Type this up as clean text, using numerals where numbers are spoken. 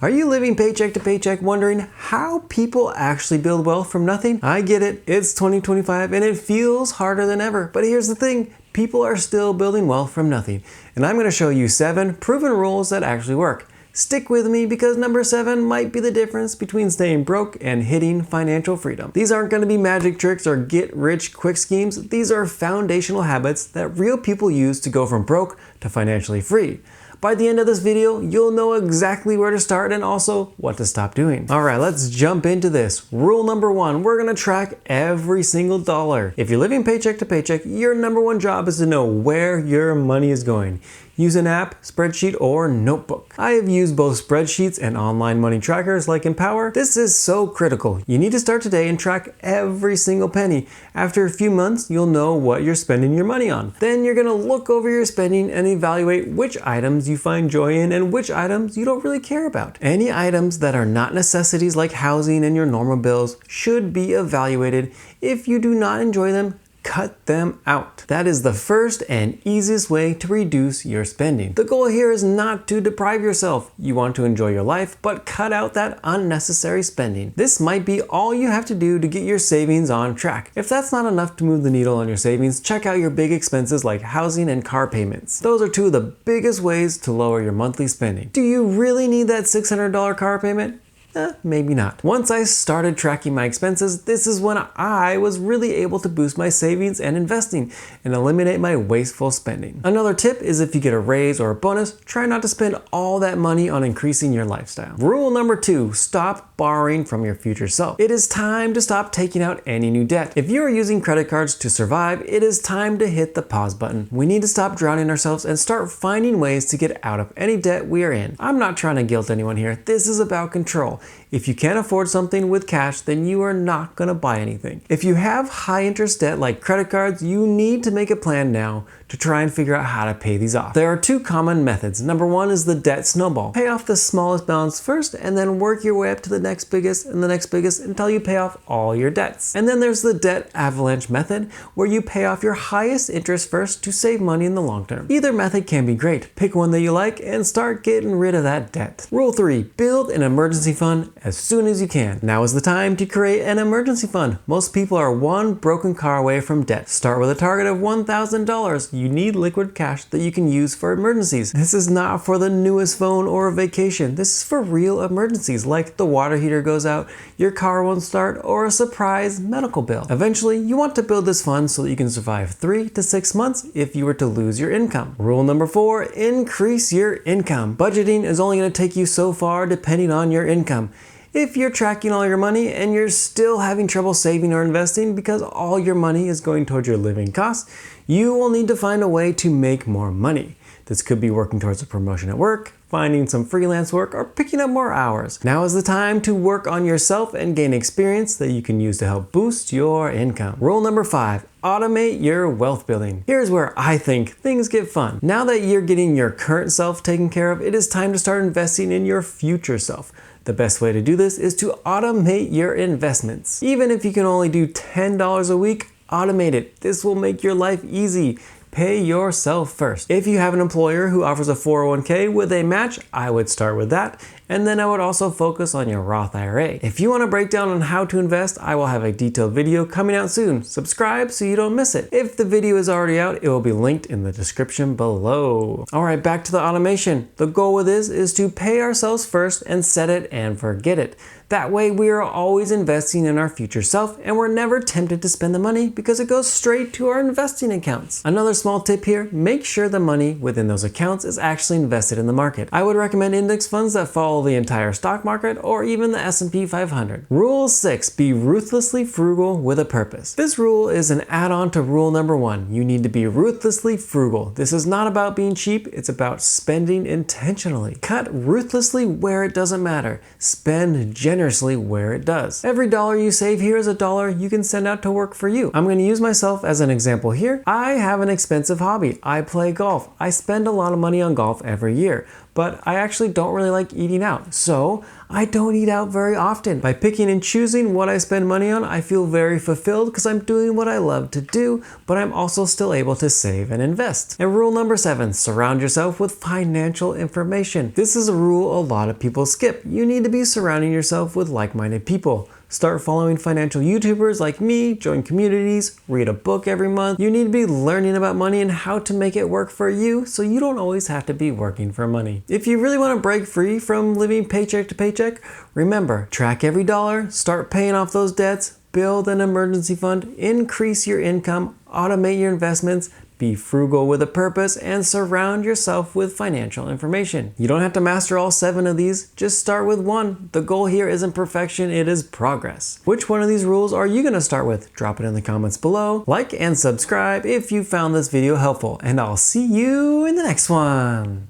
Are you living paycheck to paycheck wondering how people actually build wealth from nothing? I get it, it's 2025 and it feels harder than ever. But here's the thing, people are still building wealth from nothing. And I'm going to show you 7 proven rules that actually work. Stick with me because number 7 might be the difference between staying broke and hitting financial freedom. These aren't going to be magic tricks or get rich quick schemes. These are foundational habits that real people use to go from broke to financially free. By the end of this video, you'll know exactly where to start and also what to stop doing. All right, let's jump into this. Rule number 1, we're gonna track every single dollar. If you're living paycheck to paycheck, your number 1 job is to know where your money is going. Use an app, spreadsheet, or notebook. I have used both spreadsheets and online money trackers like Empower. This is so critical. You need to start today and track every single penny. After a few months, you'll know what you're spending your money on. Then you're gonna look over your spending and evaluate which items you find joy in and which items you don't really care about. Any items that are not necessities like housing and your normal bills should be evaluated. If you do not enjoy them, cut them out. That is the first and easiest way to reduce your spending. The goal here is not to deprive yourself. You want to enjoy your life, but cut out that unnecessary spending. This might be all you have to do to get your savings on track. If that's not enough to move the needle on your savings, check out your big expenses like housing and car payments. Those are 2 of the biggest ways to lower your monthly spending. Do you really need that $600 car payment? Maybe not. Once I started tracking my expenses, this is when I was really able to boost my savings and investing and eliminate my wasteful spending. Another tip is if you get a raise or a bonus, try not to spend all that money on increasing your lifestyle. Rule number 2, stop borrowing from your future self. It is time to stop taking out any new debt. If you are using credit cards to survive, it is time to hit the pause button. We need to stop drowning ourselves and start finding ways to get out of any debt we are in. I'm not trying to guilt anyone here. This is about control. If you can't afford something with cash, then you are not going to buy anything. If you have high interest debt like credit cards, you need to make a plan now to try and figure out how to pay these off. There are 2 common methods. Number 1 is the debt snowball. Pay off the smallest balance first and then work your way up to the next biggest and the next biggest until you pay off all your debts. And then there's the debt avalanche method where you pay off your highest interest first to save money in the long term. Either method can be great. Pick one that you like and start getting rid of that debt. Rule 3, build an emergency fund as soon as you can. Now is the time to create an emergency fund. Most people are one broken car away from debt. Start with a target of $1,000. You need liquid cash that you can use for emergencies. This is not for the newest phone or a vacation. This is for real emergencies like the water heater goes out, your car won't start, or a surprise medical bill. Eventually, you want to build this fund so that you can survive 3 to 6 months if you were to lose your income. Rule number 4, increase your income. Budgeting is only going to take you so far depending on your income. If you're tracking all your money and you're still having trouble saving or investing because all your money is going towards your living costs, you will need to find a way to make more money. This could be working towards a promotion at work, finding some freelance work, or picking up more hours. Now is the time to work on yourself and gain experience that you can use to help boost your income. Rule number 5, automate your wealth building. Here's where I think things get fun. Now that you're getting your current self taken care of, it is time to start investing in your future self. The best way to do this is to automate your investments. Even if you can only do $10 a week, automate it. This will make your life easy. Pay yourself first. If you have an employer who offers a 401k with a match, I would start with that. And then I would also focus on your Roth IRA. If you want a breakdown on how to invest, I will have a detailed video coming out soon. Subscribe so you don't miss it. If the video is already out, it will be linked in the description below. All right, back to the automation. The goal with this is to pay ourselves first and set it and forget it. That way we are always investing in our future self and we're never tempted to spend the money because it goes straight to our investing accounts. Another small tip here, make sure the money within those accounts is actually invested in the market. I would recommend index funds that follow the entire stock market or even the S&P 500. Rule 6, be ruthlessly frugal with a purpose. This rule is an add-on to rule number 1. You need to be ruthlessly frugal. This is not about being cheap, it's about spending intentionally. Cut ruthlessly where it doesn't matter. Spend generously where it does. Every dollar you save here is a dollar you can send out to work for you. I'm going to use myself as an example here. I have an expensive hobby. I play golf. I spend a lot of money on golf every year. but I actually don't really like eating out. So I don't eat out very often. By picking and choosing what I spend money on, I feel very fulfilled because I'm doing what I love to do, but I'm also still able to save and invest. And rule number 7, surround yourself with financial information. This is a rule a lot of people skip. You need to be surrounding yourself with like-minded people. Start following financial YouTubers like me, join communities, read a book every month. You need to be learning about money and how to make it work for you so you don't always have to be working for money. If you really want to break free from living paycheck to paycheck, remember, track every dollar, start paying off those debts, build an emergency fund, increase your income, automate your investments, be frugal with a purpose, and surround yourself with financial information. You don't have to master all 7 of these, just start with one. The goal here isn't perfection, it is progress. Which one of these rules are you gonna start with? Drop it in the comments below. Like and subscribe if you found this video helpful, and I'll see you in the next one.